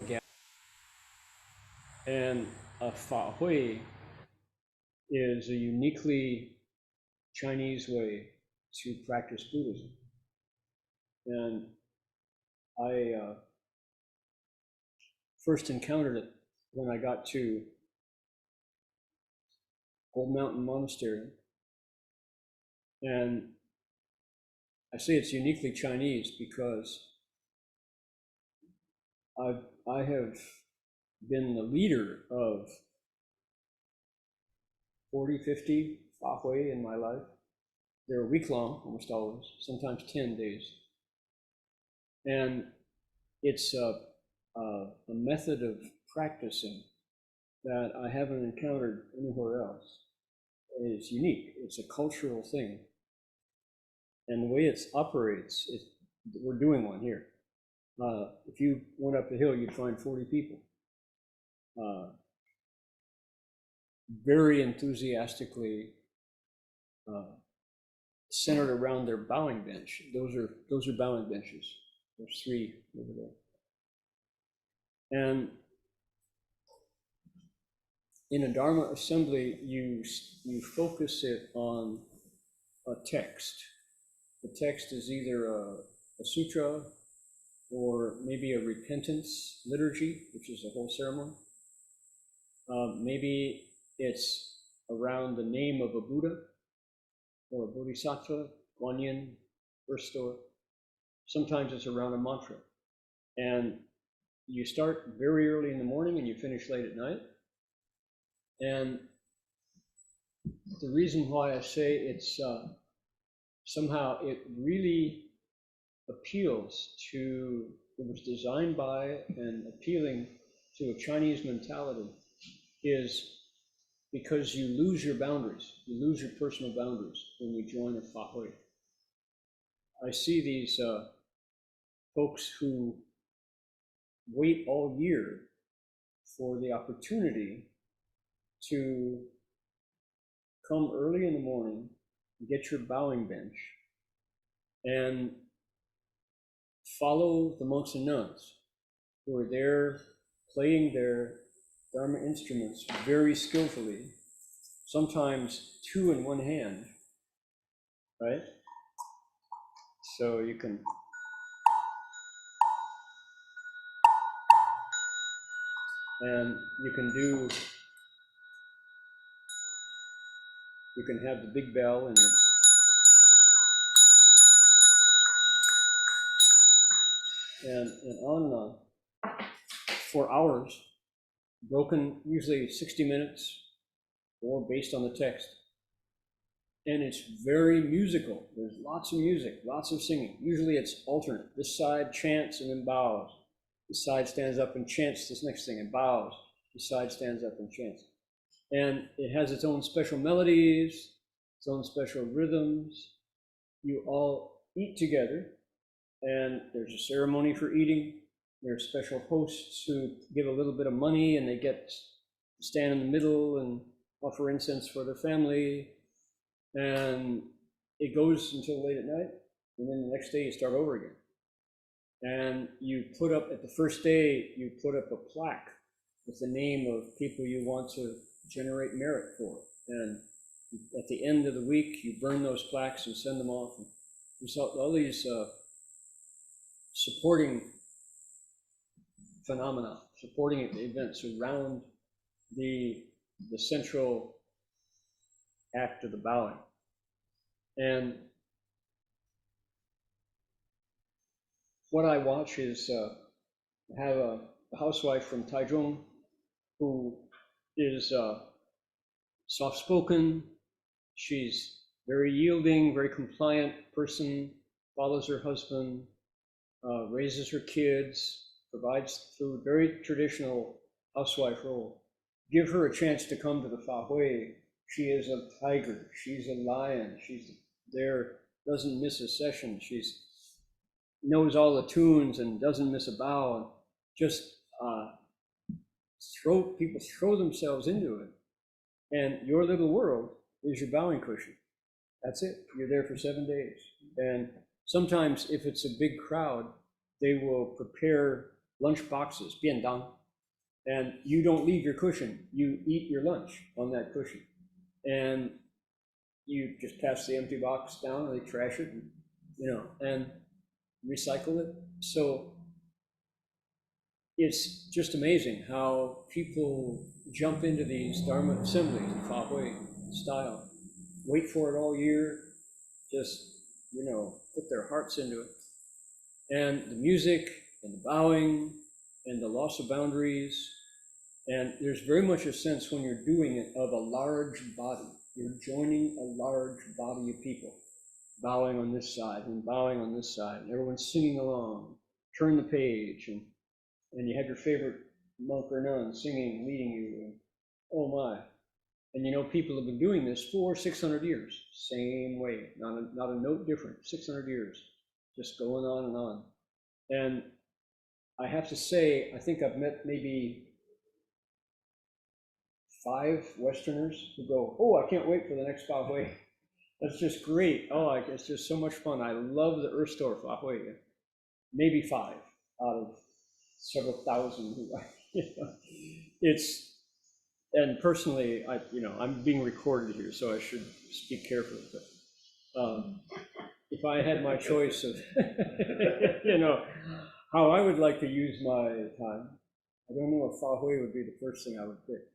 again. And a Fa Hui is a uniquely Chinese way to practice Buddhism. And I first encountered it when I got to Old Mountain Monastery. And I say it's uniquely Chinese because I have been the leader of 40, 50 Fa Hui in my life. They're a week long, almost always, sometimes 10 days. And it's a method of practicing that I haven't encountered anywhere else. It's unique. It's a cultural thing. And the way it operates, we're doing one here. If you went up the hill, you'd find 40 people. Very enthusiastically centered around their bowing bench. Those are bowing benches. There's 3 over there. And in a Dharma assembly, you focus it on a text. The text is either a sutra or maybe a repentance liturgy, which is a whole ceremony. Maybe it's around the name of a Buddha or a Bodhisattva, Guan Yin, first store. Sometimes it's around a mantra. And you start very early in the morning and you finish late at night. And the reason why I say it's somehow it really appeals to, it was designed by and appealing to a Chinese mentality is because you lose your boundaries, you lose your personal boundaries when you join a Fa Hui. I see these folks who wait all year for the opportunity to come early in the morning, get your bowing bench, and follow the monks and nuns who are there playing their Dharma instruments very skillfully, sometimes 2 in 1 hand, right? So you can you can have the big bell and on and on for hours, broken usually 60 minutes or based on the text. And it's very musical. There's lots of music, lots of singing. Usually it's alternate. This side chants and then bows. This side stands up and chants this next thing and bows. This side stands up and chants. And it has its own special melodies, its own special rhythms. You all eat together, and there's a ceremony for eating. There are special hosts who give a little bit of money, and they get to stand in the middle and offer incense for their family. And it goes until late at night, and then the next day you start over again. And you put up, at the first day, you put up a plaque with the name of people you want to generate merit for. And at the end of the week, you burn those plaques and send them off. And there's all these supporting phenomena, supporting events around the central act of the bowing. And what I watch is I have a housewife from Taichung who is soft-spoken. She's very yielding, very compliant person, follows her husband, raises her kids, provides food, very traditional housewife role. Give her a chance to come to the Fa Hui. She is a tiger, she's a lion, she's there, doesn't miss a session, she's knows all the tunes and doesn't miss a bow, and just people throw themselves into it. And your little world is your bowing cushion. That's it. You're there for 7 days. And sometimes if it's a big crowd, they will prepare lunch boxes, 便当, and you don't leave your cushion. You eat your lunch on that cushion, and you just pass the empty box down, and they trash it, and recycle it. So it's just amazing how people jump into these Dharma assemblies in Fa Hui style, wait for it all year, just, put their hearts into it. And the music and the bowing and the loss of boundaries. And there's very much a sense when you're doing it of a large body. You're joining a large body of people, bowing on this side and bowing on this side, and everyone's singing along. Turn the page, and you have your favorite monk or nun singing, leading you, and oh my. And people have been doing this for 600 years, same way, not a note different, 600 years, just going on and on. And I have to say, I think I've met maybe 5 Westerners who go, oh, I can't wait for the next Fa Hui. That's just great. Oh, it's just so much fun. I love the Erstor Fa Hui. Maybe 5 out of several thousand who, it's, and personally, I'm being recorded here, so I should speak carefully. But if I had my choice of, how I would like to use my time, I don't know if Fa Hui would be the first thing I would pick.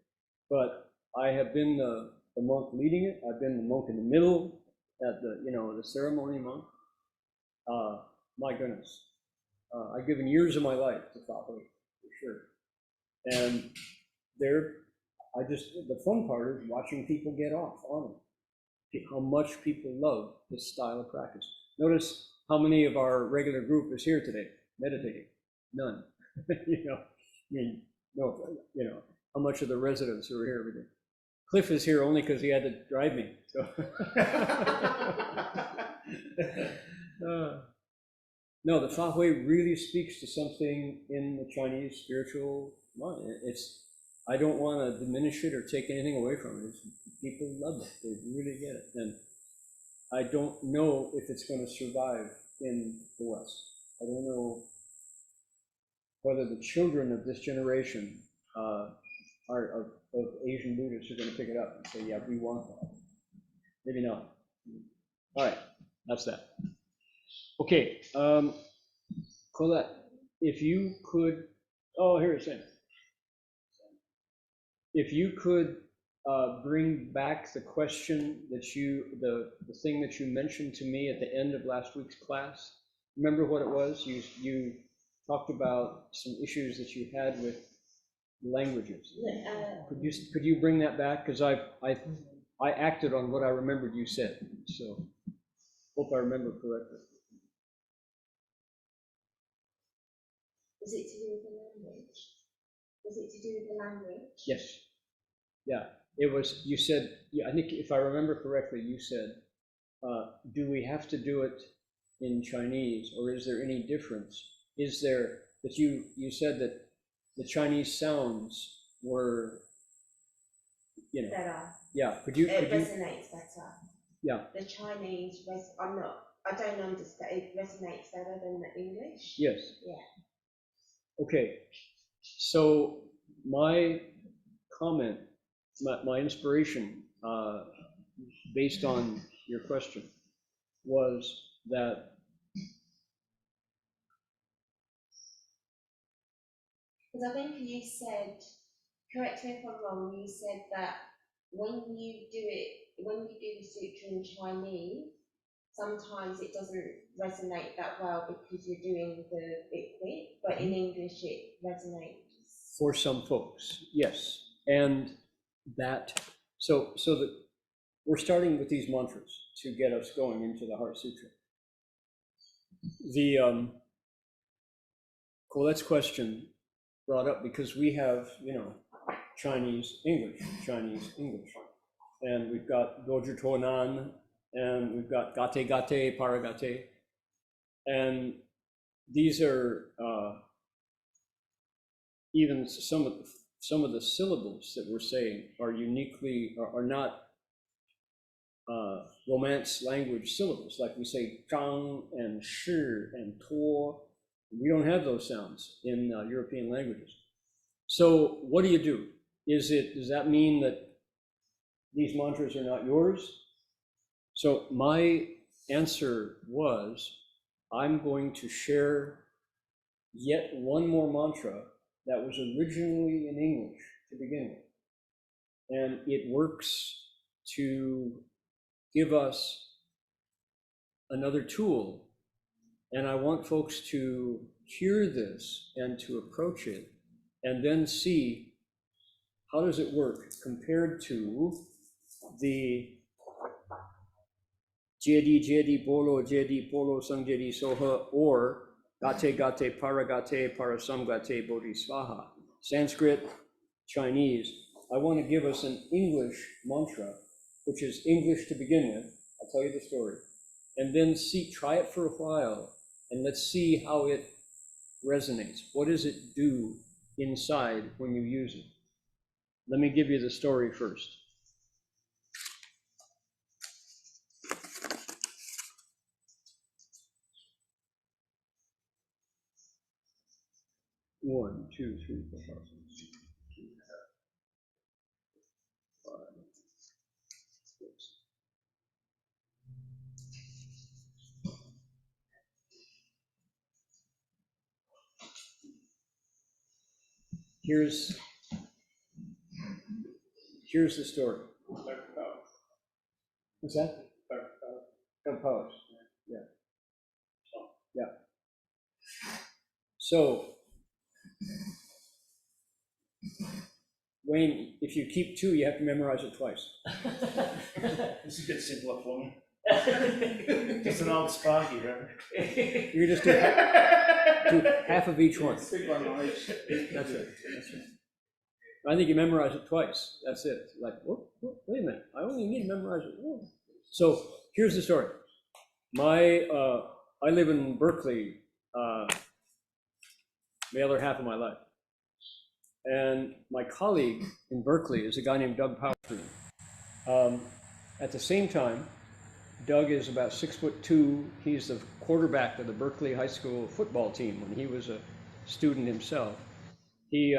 But I have been the monk leading it. I've been the monk in the middle at the ceremony monk. My goodness, I've given years of my life to Fa Hui, for sure. And the fun part is watching people get off on it. How much people love this style of practice. Notice how many of our regular group is here today meditating. None. How much of the residents who are here every day. Cliff is here only because he had to drive me. So. No, the Fa Hui really speaks to something in the Chinese spiritual mind. I don't want to diminish it or take anything away from it. People love it. They really get it. And I don't know if it's going to survive in the West. I don't know whether the children of this generation of Asian Buddhists are going to pick it up and say, yeah, we want that. Maybe not. All right, that's that. Okay, Colette, if you could, here it's in. If you could bring back the question that the thing that you mentioned to me at the end of last week's class, remember what it was? You talked about some issues that you had with languages. Could you bring that back? Because I acted on what I remembered you said, so hope I remember correctly. Was it to do with the language? Was it to do with the language? Yes. Yeah. It was. You said. Yeah. I think if I remember correctly, you said, "Do we have to do it in Chinese, or is there any difference? Is there that you said that the Chinese sounds were, better. Yeah. Could it resonates better. Yeah. The Chinese, I don't understand. It resonates better than the English. Yes. Yeah. Okay. So my comment, my inspiration, based on your question, was that. Because I think you said, correct me if I'm wrong, you said that when you do the sutra in Chinese, sometimes it doesn't resonate that well because you're doing it quick, but in English it resonates. For some folks, yes. And that, so that we're starting with these mantras to get us going into the Heart Sutra. The Colette's question brought up because we have, Chinese, English, and we've got Doju Tonan, and we've got Gate Gate, Paragate, and these are even some of the syllables that we're saying are uniquely are not Romance language syllables, like we say zhang and shi and tuo, We don't have those sounds in European languages. So what do? Does that mean that these mantras are not yours? So my answer was, I'm going to share yet one more mantra that was originally in English to begin with. And it works to give us another tool. And I want folks to hear this and to approach it and then see how does it work compared to the Jedi Polo Sang Jedi Soha, or Gate Paragate Parasamgate Bodhisvaha. Sanskrit, Chinese. I want to give us an English mantra, which is English to begin with. I'll tell you the story. And then try it for a while, and let's see how it resonates. What does it do inside when you use it? Let me give you the story first. One, two, three, four, five, six, six. Here's the story. What's that? Compose. Yeah. Yeah. So, Wayne, if you keep two, you have to memorize it twice. This is a bit simpler for me. Just an old Sparky, right? You just do half of each one. Speak my knowledge. That's it. That's it. I think you memorize it twice. That's it. Like, wait a minute. I only need to memorize it once. So here's the story. I live in Berkeley, the other half of my life. And my colleague in Berkeley is a guy named Doug Powerstream. At the same time, Doug is about 6'2". He's the quarterback of the Berkeley High School football team when he was a student himself. He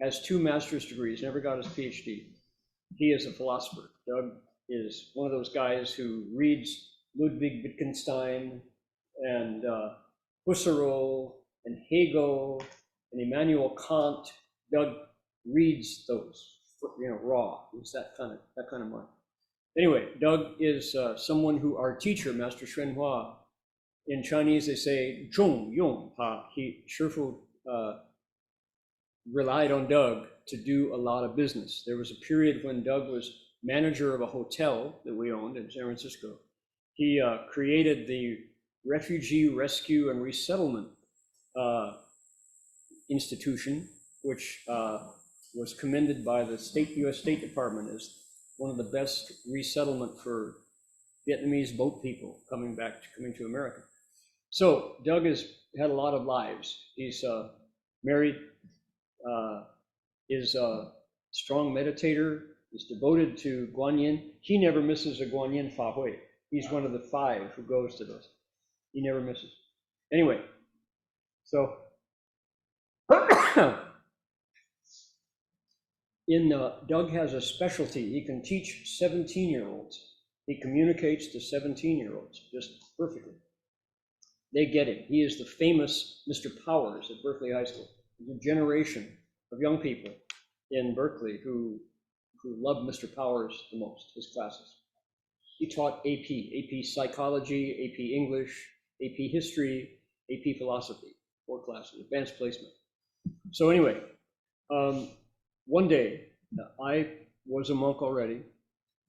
has 2 master's degrees, never got his PhD. He is a philosopher. Doug is one of those guys who reads Ludwig Wittgenstein and Husserl and Hegel and Immanuel Kant. Doug reads those, raw. He's that kind of mind. Anyway, Doug is someone who our teacher, Master Xuan Hua, in Chinese they say zhong yong pa. Shifu relied on Doug to do a lot of business. There was a period when Doug was manager of a hotel that we owned in San Francisco. He created the Refugee Rescue and Resettlement Institution, which was commended by the U.S. State Department as one of the best resettlement for Vietnamese boat people coming to America. So Doug has had a lot of lives. He's married, is a strong meditator, is devoted to Guanyin. He never misses a Guanyin Fa Hui. He's one of the 5 who goes to those. He never misses. Anyway, so Doug has a specialty. He can teach 17-year-olds. He communicates to 17-year-olds just perfectly. They get it. He is the famous Mr. Powers at Berkeley High School. There's a generation of young people in Berkeley who love Mr. Powers the most, his classes. He taught AP Psychology, AP English, AP History, AP Philosophy, 4 classes, advanced placement. So anyway, one day, I was a monk already.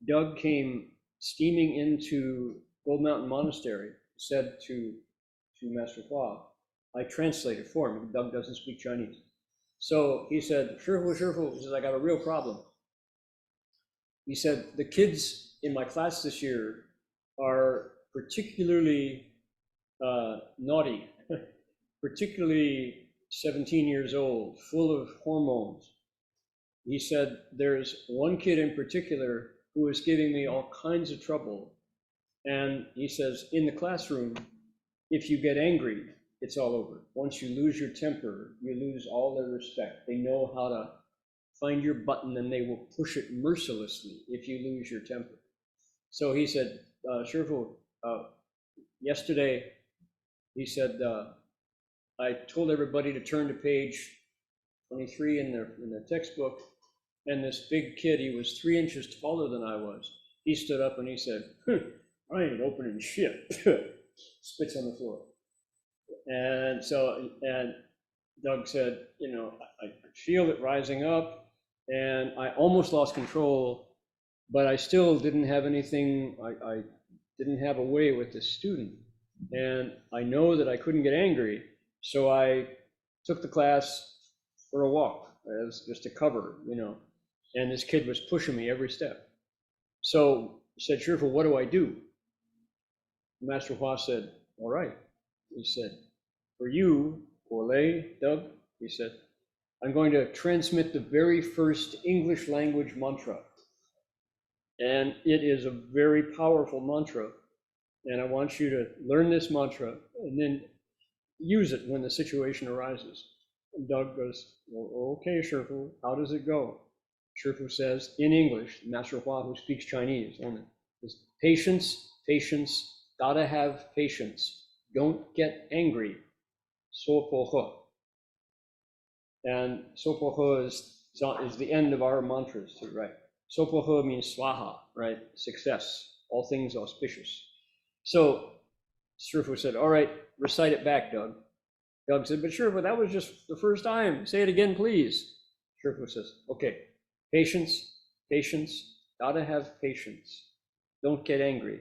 Doug came steaming into Gold Mountain Monastery, said to Master Hua, I translated for him. Doug doesn't speak Chinese. So he said, Shifu, he says, I got a real problem. He said, the kids in my class this year are particularly naughty, particularly 17 years old, full of hormones. He said, there's one kid in particular who is giving me all kinds of trouble. And he says, in the classroom, if you get angry, it's all over. Once you lose your temper, you lose all their respect. They know how to find your button and they will push it mercilessly if you lose your temper. So he said, Shifu, yesterday, he said, I told everybody to turn to page 23 in their textbook, and this big kid, he was 3 inches taller than I was. He stood up and he said, I ain't opening shit. Spits on the floor. And so, and Doug said, you know, I feel it rising up, and I almost lost control, but I still didn't have anything, I didn't have a way with the student. And I know that I couldn't get angry, so I took the class for a walk as just to cover, you know, and this kid was pushing me every step. So he said, Shifu, what do I do? Master Hua said, all right. He said, for you, Orlay, Doug, he said, I'm going to transmit the very first English language mantra. And it is a very powerful mantra. And I want you to learn this mantra and then use it when the situation arises. And Doug goes, well, okay, Shifu, how does it go? Shifu says in English, Master Hua, who speaks Chinese only, is patience, patience, gotta have patience. Don't get angry. So po he. And so po he is the end of our mantras too, right? So po he means swaha, right? Success, all things auspicious. So Shifu said, all right, recite it back, Doug. Doug said, but Shifu, that was just the first time. Say it again, please. Shifu says, okay, patience, patience, gotta have patience. Don't get angry.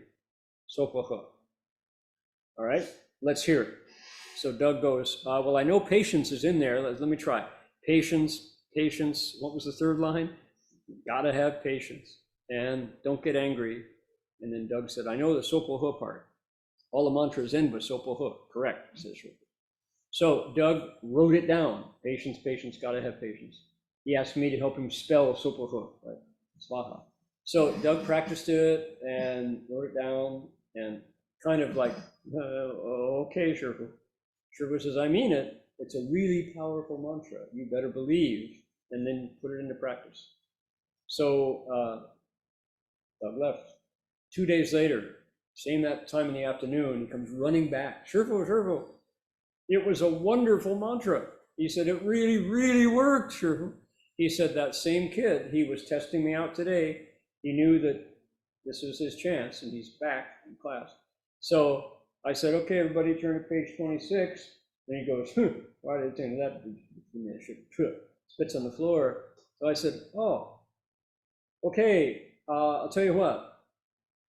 So po he. All right, let's hear it. So Doug goes, well, I know patience is in there. Let me try. Patience, patience. What was the third line? Gotta have patience. And don't get angry. And then Doug said, I know the so po he part. All the mantras end with so po he. Correct, says Shifu. So Doug wrote it down. Patience, patience, gotta have patience. He asked me to help him spell so po he, right? Swaha. So Doug practiced it and wrote it down and kind of like, okay, Shifu. Shifu says, I mean it. It's a really powerful mantra. You better believe, and then put it into practice. So Doug left. 2 days later, same that time in the afternoon, he comes running back. Shifu, Shifu, it was a wonderful mantra. He said, it really, really worked, Shifu. He said, that same kid, he was testing me out today. He knew that this was his chance, and he's back in class. So I said, okay, everybody turn to page 26. Then he goes, why did I turn to that? Spits on the floor. So I said, oh, okay, I'll tell you what.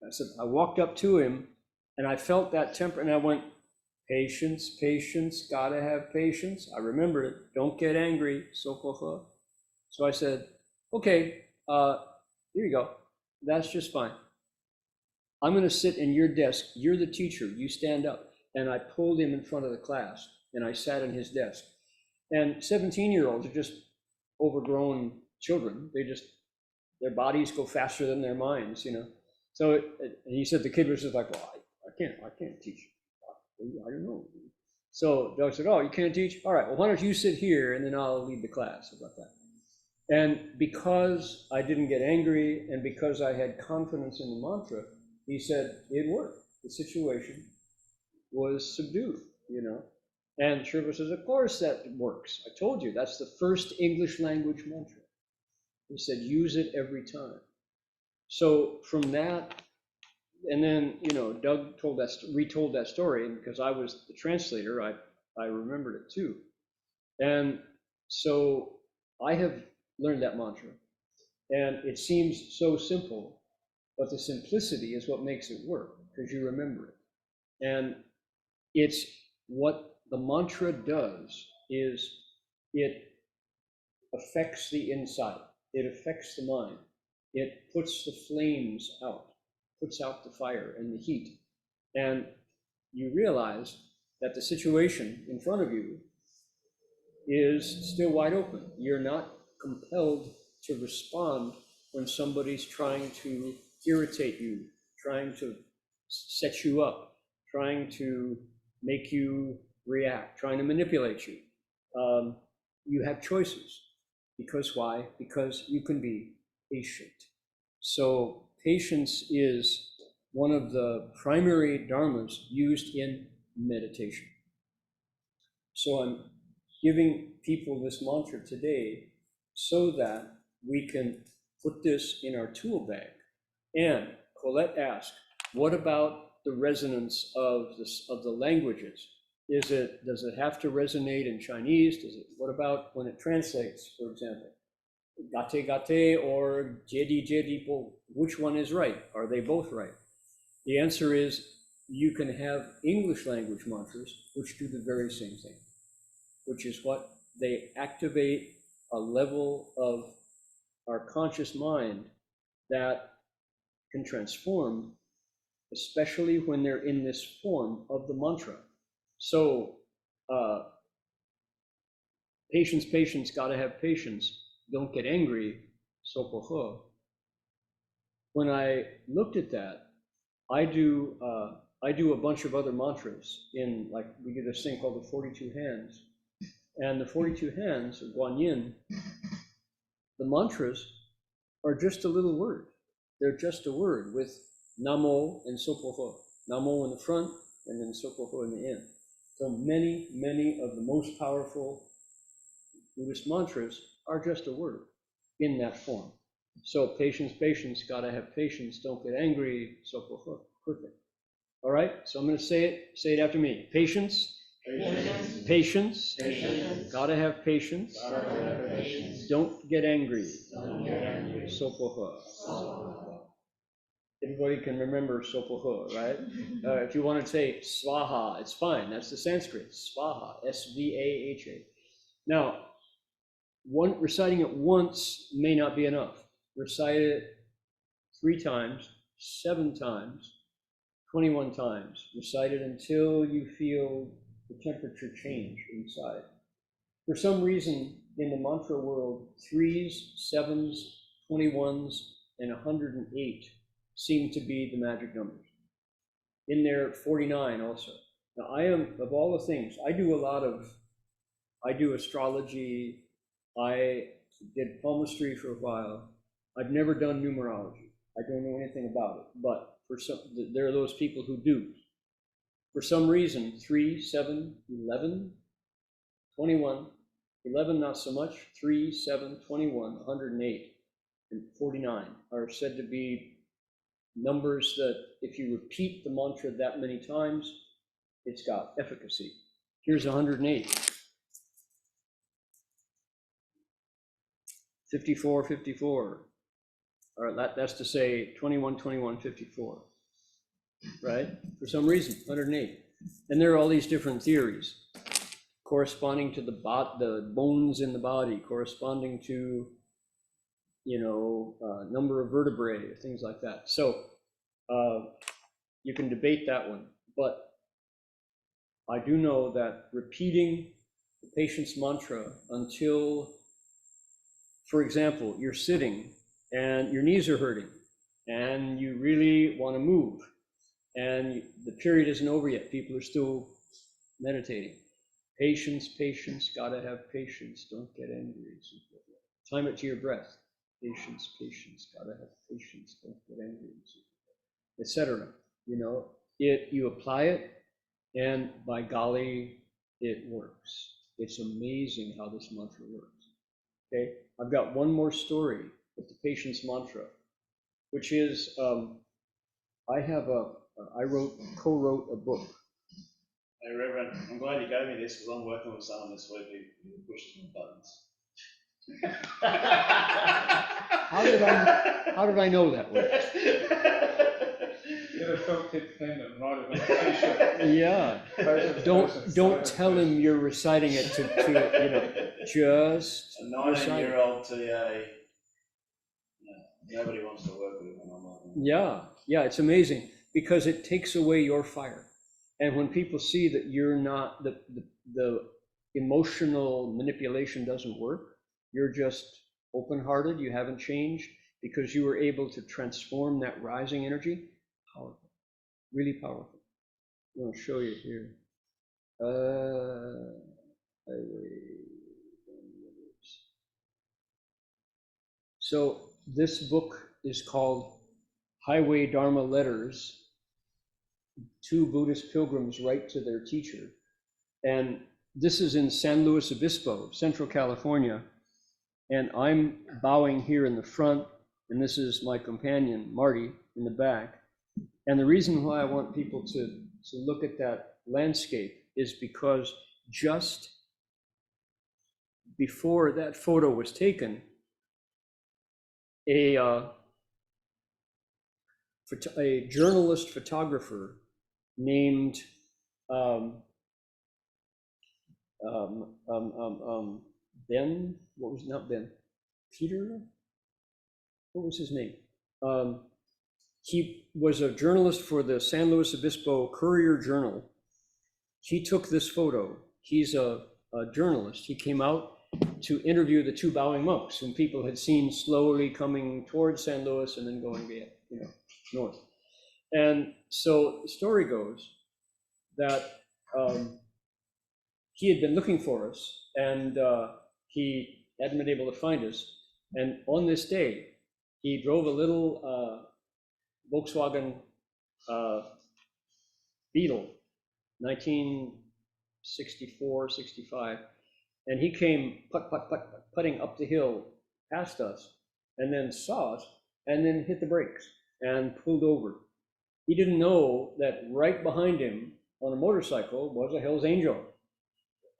I said, I walked up to him and I felt that temper and I went, patience, patience, gotta have patience. I remembered it, don't get angry, so po he. So I said, okay, here you go, that's just fine. I'm gonna sit in your desk, you're the teacher, you stand up. And I pulled him in front of the class and I sat in his desk. And 17-year-olds are just overgrown children. Their bodies go faster than their minds, you know. So he said the kid was just like, well, I can't teach. I don't know. So Doug said, oh, you can't teach? All right, well, why don't you sit here and then I'll lead the class. How about that? And because I didn't get angry and because I had confidence in the mantra, he said it worked. The situation was subdued, you know. And Shifu says, of course that works. I told you, that's the first English language mantra. He said, use it every time. So from that, and then, you know, Doug retold that story, and because I was the translator, I remembered it too. And so I have learned that mantra. And it seems so simple, but the simplicity is what makes it work, because you remember it. And it's what the mantra does is it affects the inside. It affects the mind. It puts the flames out, puts out the fire and the heat. And you realize that the situation in front of you is still wide open. You're not compelled to respond when somebody's trying to irritate you, trying to set you up, trying to make you react, trying to manipulate you. You have choices. Because why? Because you can be patient. So patience is one of the primary dharmas used in meditation. So I'm giving people this mantra today so that we can put this in our tool bag. And Colette asked, what about the resonance of the languages? Does it have to resonate in Chinese? What about when it translates, for example? Gate gate or jedi jedi po, which one is right? Are they both right? The answer is you can have English language mantras which do the very same thing, which is what they activate a level of our conscious mind that can transform, especially when they're in this form of the mantra. So patience, patience, gotta have patience, don't get angry, sopoho. When I looked at that, I do a bunch of other mantras in, like, we do this thing called the 42 hands. And the 42 hands of Guanyin, the mantras are just a little word. They're just a word with Namo and Sopoho. Namo in the front and then Sopoho in the end. So many, many of the most powerful Buddhist mantras are just a word in that form. So patience, patience, gotta have patience, don't get angry, Sopoho. Perfect. All right, so I'm going to say it after me. Patience. Patience. Patience. Patience. Gotta have patience. Don't get angry. Sopoho. Everybody can remember Sopoho, right? If you want to say Swaha, it's fine. That's the Sanskrit. Swaha. S-V-A-H-A. Now, reciting it once may not be enough. Recite it 3 times, 7 times, 21 times. Recite it until you feel the temperature change inside. For some reason, in the mantra world, 3s, 7s, 21s, and 108 seem to be the magic numbers. In there, 49 also. Now, I am, of all the things, I do astrology, I did palmistry for a while. I've never done numerology. I don't know anything about it, but there are those people who do. For some reason, 3, 7, 11, 21, 11 not so much, 3, 7, 21, 108, and 49 are said to be numbers that if you repeat the mantra that many times, it's got efficacy. Here's 108. 54, 54. All right, that's to say 21, 21, 54. Right? For some reason, 108. And there are all these different theories corresponding to the bones in the body, corresponding to, number of vertebrae, things like that. So you can debate that one. But I do know that repeating the patience mantra until, for example, you're sitting and your knees are hurting and you really want to move, and the period isn't over yet. People are still meditating. Patience, patience, gotta have patience. Don't get angry. Time it to your breath. Patience, patience, gotta have patience. Don't get angry, etc. You apply it, and by golly, it works. It's amazing how this mantra works. Okay, I've got one more story with the patience mantra, which is I co-wrote a book. Hey Reverend, I'm glad you gave me this because I'm working with someone this week who pushes my buttons. How did I know that way? Get a felt tip pen and write it on a t-shirt. Yeah. Don't tell him you're reciting it to just a 19-year-old TA. Nobody wants to work with when I'm like, yeah, it's amazing because it takes away your fire. And when people see that you're not, the emotional manipulation doesn't work, you're just open-hearted, you haven't changed, because you were able to transform that rising energy. Powerful, really powerful. I'm going to show you here. Highway. So this book is called Highway Dharma Letters. Two Buddhist pilgrims write to their teacher. And this is in San Luis Obispo, Central California. And I'm bowing here in the front, and this is my companion, Marty, in the back. And the reason why I want people to look at that landscape is because just before that photo was taken, a journalist photographer named Ben, what was, not Ben, Peter, what was his name? He was a journalist for the San Luis Obispo Courier-Journal. He took this photo. He's a journalist. He came out to interview the two bowing monks whom people had seen slowly coming towards San Luis and then going, north. And so the story goes that he had been looking for us, and he hadn't been able to find us. And on this day, he drove a little Volkswagen Beetle, 1964, 65. And he came putting up the hill past us, and then saw us, and then hit the brakes and pulled over. He didn't know that right behind him on a motorcycle was a Hell's Angel,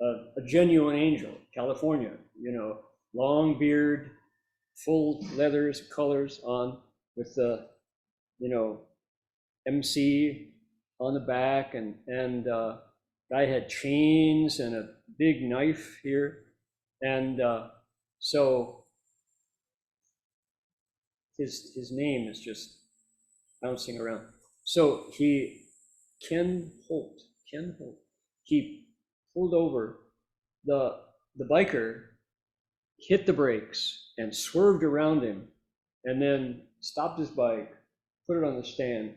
a genuine angel, California, long beard, full leathers, colors on, with the, MC on the back, and guy had chains and a big knife here. And so his name is just bouncing around. So Ken Holt, he pulled over. The biker hit the brakes and swerved around him, and then stopped his bike, put it on the stand,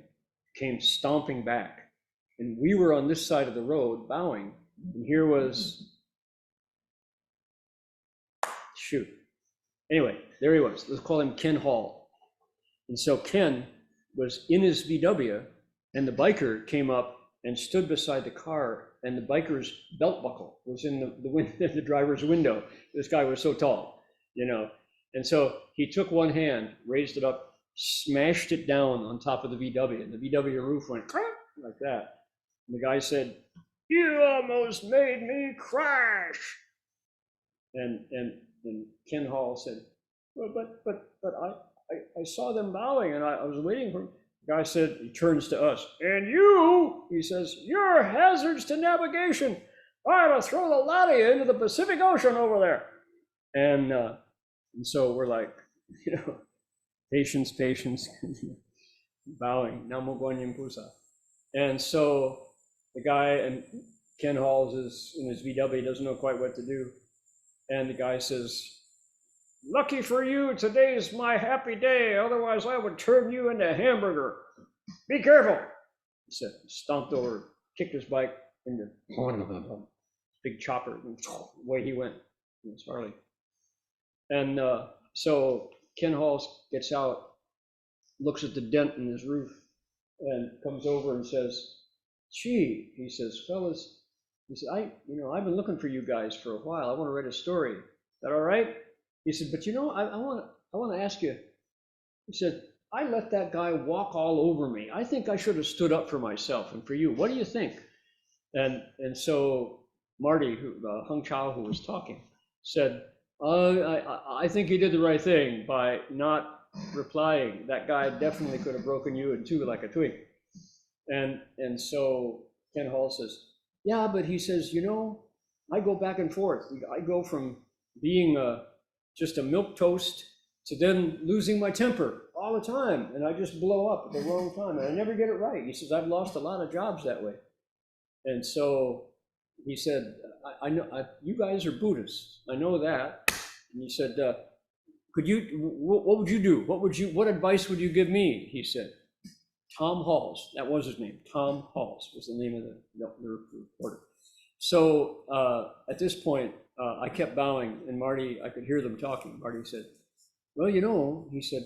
came stomping back. And we were on this side of the road bowing, and here was, shoot. Anyway, there he was. Let's call him Ken Hall. And so Ken was in his VW, and the biker came up and stood beside the car, and the biker's belt buckle was in the driver's window. This guy was so tall, And so he took one hand, raised it up, smashed it down on top of the VW, and the VW roof went like that. And the guy said, "You almost made me crash." And Ken Hall said, "Well, but I saw them bowing, and I was waiting for him." The guy said, he turns to us, "And you," he says, "you're hazards to navigation. I ought to throw the lot of you into the Pacific Ocean over there." And so we're like, patience, bowing, Namo Guanyin Pusa. And so the guy, and Ken Halls is in his VW, doesn't know quite what to do. And the guy says, "Lucky for you, today's my happy day. Otherwise, I would turn you into a hamburger. Be careful," he said, stomped over, kicked his bike into a big chopper, and away he went in his Harley. And so Ken Halls gets out, looks at the dent in his roof, and comes over and says, "Gee," he says, "fellas," he said, I've been looking for you guys for a while. I want to write a story. Is that all right?" He said, "But I want to ask you." He said, "I let that guy walk all over me. I think I should have stood up for myself and for you. What do you think?" And so Marty, Hung Chao, who was talking, said, I think you did the right thing by not replying. That guy definitely could have broken you in two like a twig." And so Ken Hall says, "Yeah, but," he says, "I go back and forth. I go from being just a milquetoast to then losing my temper all the time, and I just blow up at the wrong time, and I never get it right." He says, "I've lost a lot of jobs that way." And so he said, I know you guys are Buddhists. I know that." And he said, what would you do? What advice would you give me?" He said. Tom Halls, that was his name. Tom Halls was the name of the reporter. So at this point, I kept bowing, and Marty, I could hear them talking. Marty said, well, you know, he said,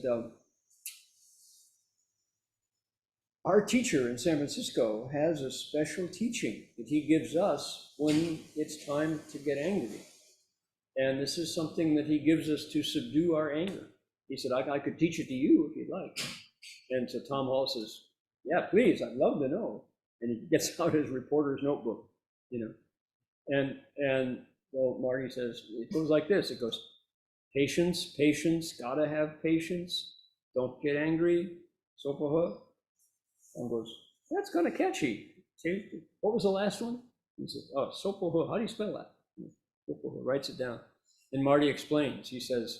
our teacher in San Francisco has a special teaching that he gives us when it's time to get angry. And this is something that he gives us to subdue our anger. He said, I could teach it to you if you'd like. And so Tom Hall says, yeah, please, I'd love to know. And he gets out his reporter's notebook, you know. And well, Marty says, it goes like this. It goes, patience, patience, gotta have patience. Don't get angry. Sopoho. And goes, that's kind of catchy. See, what was the last one? He said, oh, Sopoho, how do you spell that? Sopoho writes it down. And Marty explains, he says,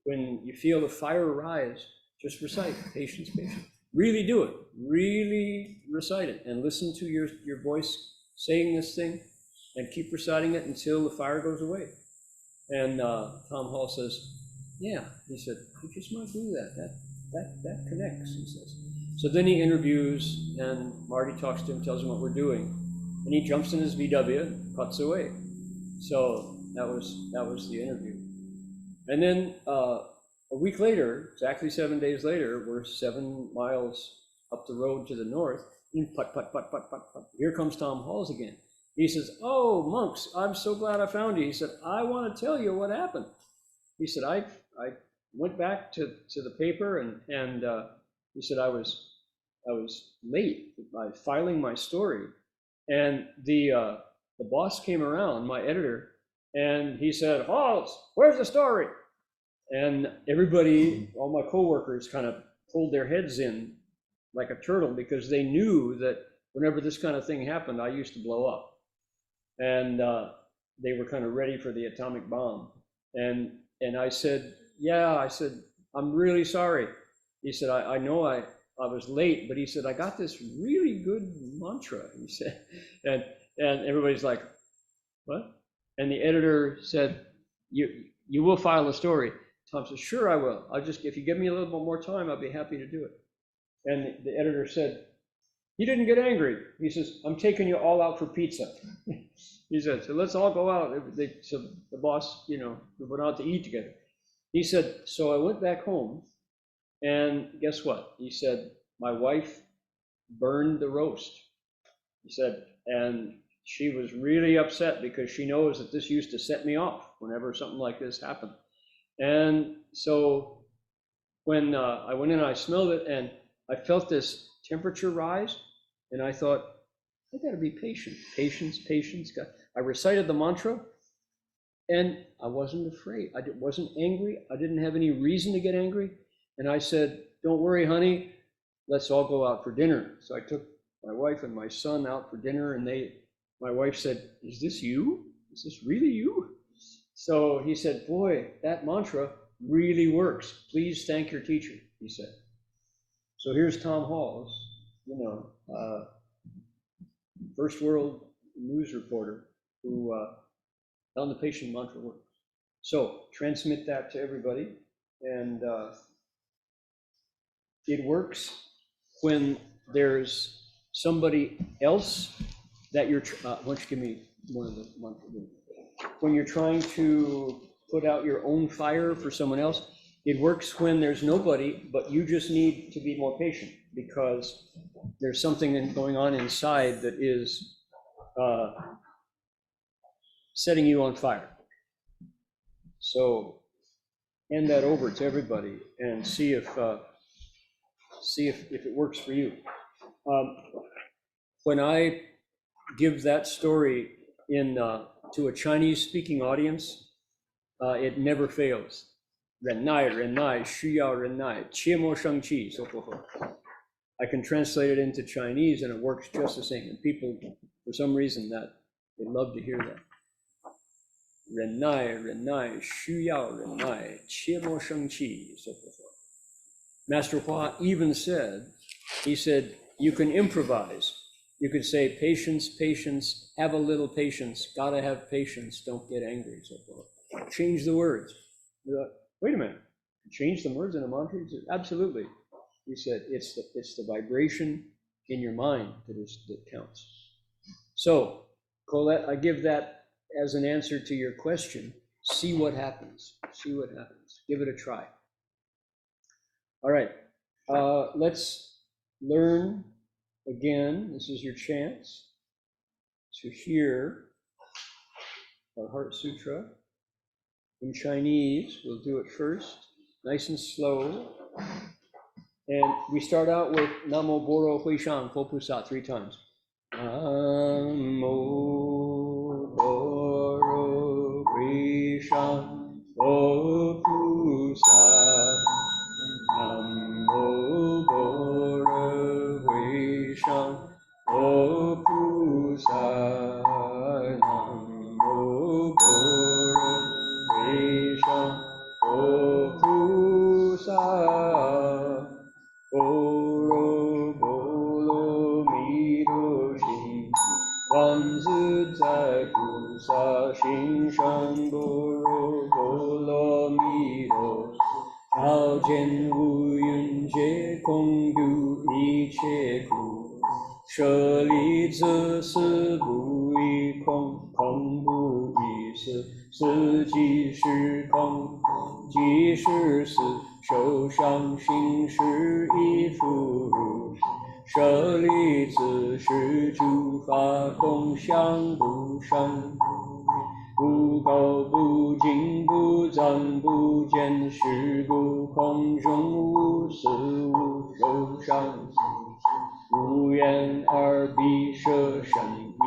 when you feel the fire rise, just recite patience, patience. Really do it, really recite it, and listen to your voice saying this thing, and keep reciting it until the fire goes away. And Tom Hall says, yeah, he said, I just might do that. That connects, he says. So then he interviews, and Marty talks to him, tells him what we're doing, and he jumps in his VW and puts away. So that was the interview. And then a week later, exactly 7 days later, we're 7 miles up the road to the north, and put. Here comes Tom Halls again. He says, oh, monks, I'm so glad I found you. He said, I want to tell you what happened. He said, I went back to the paper, and he said, I was late by filing my story. And the boss came around, my editor, and he said, Halls, where's the story? And everybody, all my coworkers kind of pulled their heads in like a turtle, because they knew that whenever this kind of thing happened, I used to blow up. And they were kind of ready for the atomic bomb. And I said, yeah, I said, I'm really sorry. He said, I know I was late, but he said, I got this really good mantra, he said. And everybody's like, what? And the editor said, you will file a story. Tom said, sure, I will. If you give me a little bit more time, I'll be happy to do it. And the editor said, he didn't get angry. He says, I'm taking you all out for pizza. He said, so let's all go out. So the boss, we went out to eat together. He said, so I went back home, and guess what? He said, my wife burned the roast. He said, and she was really upset because she knows that this used to set me off whenever something like this happened. And so when I went in, I smelled it, and I felt this temperature rise, and I thought, I gotta be patient. Patience, patience. I recited the mantra, and I wasn't afraid. I wasn't angry. I didn't have any reason to get angry. And I said, don't worry, honey, let's all go out for dinner. So I took my wife and my son out for dinner, and my wife said, is this you? Is this really you? So he said, boy, that mantra really works. Please thank your teacher, he said. So here's Tom Halls, first world news reporter who found the patient mantra works. So transmit that to everybody. And it works when there's somebody else that you're, why don't you give me one of the mantra. When you're trying to put out your own fire for someone else, it works when there's nobody, but you just need to be more patient, because there's something going on inside that is setting you on fire. So hand that over to everybody and see if it works for you. When I give that story to a Chinese-speaking audience, it never fails. Renai, renai, shuyao renai, qiemo shengqi, so forth. I can translate it into Chinese, and it works just the same. And people, for some reason, they love to hear that. Renai, renai, shuyao renai, qiemo shengqi, so forth. Master Hua even said, he said, you can improvise. You could say, patience, patience, have a little patience, gotta have patience, don't get angry, so forth. Change the words. Wait a minute, change the words in a mantra? He said, absolutely. He said, it's the vibration in your mind that counts. So Colette, I give that as an answer to your question. See what happens. See what happens. Give it a try. All right. Let's learn again. This is your chance to hear our Heart Sutra in Chinese. We'll do it first, nice and slow. And we start out with Namo Boro Hui Shan Fo Pusa 3 times. Namo Boro Hui Shan Fo Pusa. Namo Boro Hui Shan Fo Pusa. Namo Boro Hui Shan Fo Pusa. Boro Bolo Mido Shin Wan Zi Zai Pusa Xin Shan Boro Bolo Mido Chao Jian Wu Yun Jie Kong Du Yi Che Gu She Li Zi Si Bu Yi Kong Kong Bu Yi Si Si Ji Shi Kong Ji Shi Si受伤行识亦复如，舍利子是诸法空相不生，不垢不净不脏不见是不空中无死无受伤，无眼耳鼻舌身意，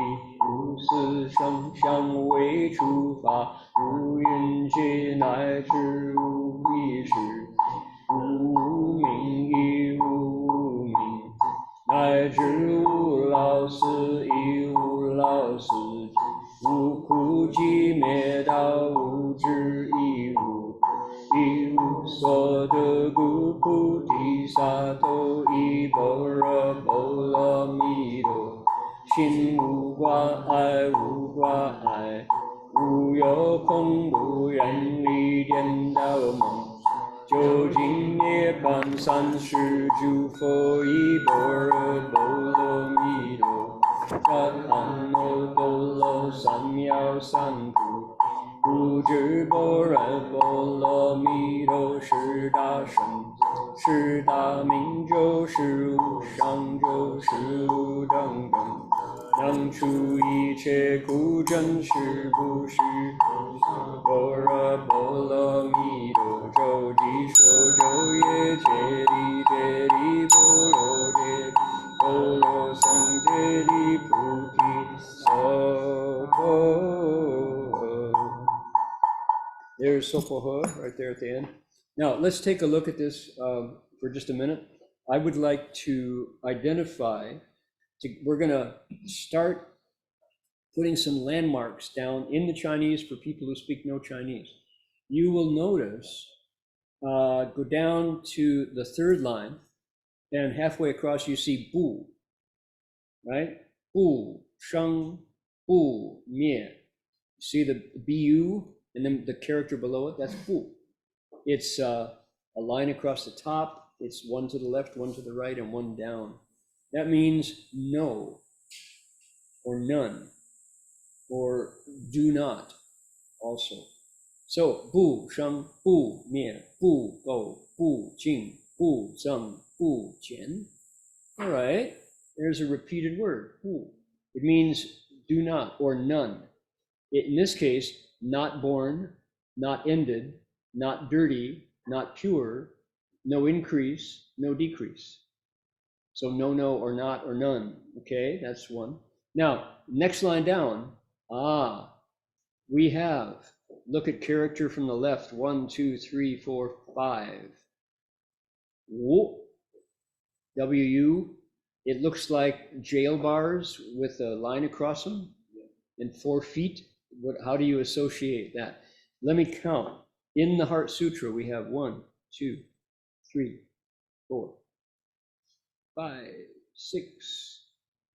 无四声香味触法，无云界乃至无意识。无名亦无名，乃至无老死亦无老死，无苦集灭道无智亦无，亦无所得故菩提萨埵依般若波罗蜜多，心无挂碍无挂碍，无有恐怖远离颠倒梦。究竟涅槃三世诸佛依般若波罗蜜多，萨婆诃多罗三藐三菩不知般若波罗蜜多是大圣，是大明就是无上就是无等等，能除一切苦真实不虚。般若波罗蜜多周地说周夜揭谛揭谛波罗揭谛波罗僧揭谛菩提萨婆诃。There's Sopoha right there at the end. Now let's take a look at this for just a minute. I would like to identify, we're going to start putting some landmarks down in the Chinese for people who speak no Chinese. You will notice, go down to the 3rd line, and halfway across you see Bu, right? Bu, Sheng, Bu, Mie. See the Bu, and then the character below it, that's Bu. It's a line across the top, it's one to the left, one to the right, and one down. That means no, or none, or do not also. So, Bu, Sheng, Bu, Mie, Bu, Gou, Bu, Jing, Bu, Zeng, Bu, Jian. All right, there's a repeated word, Bu. It means do not or none. In this case, not born, not ended, not dirty, not pure, no increase, no decrease. So no, no, or not, or none. Okay, that's one. Now, next line down, we have, look at character from the left, 1, 2, 3, 4, 5. Wu, W-U, it looks like jail bars with a line across them and 4 feet. How do you associate that? Let me count. In the Heart Sutra, we have 1, 2, 3, 4, 5, 6,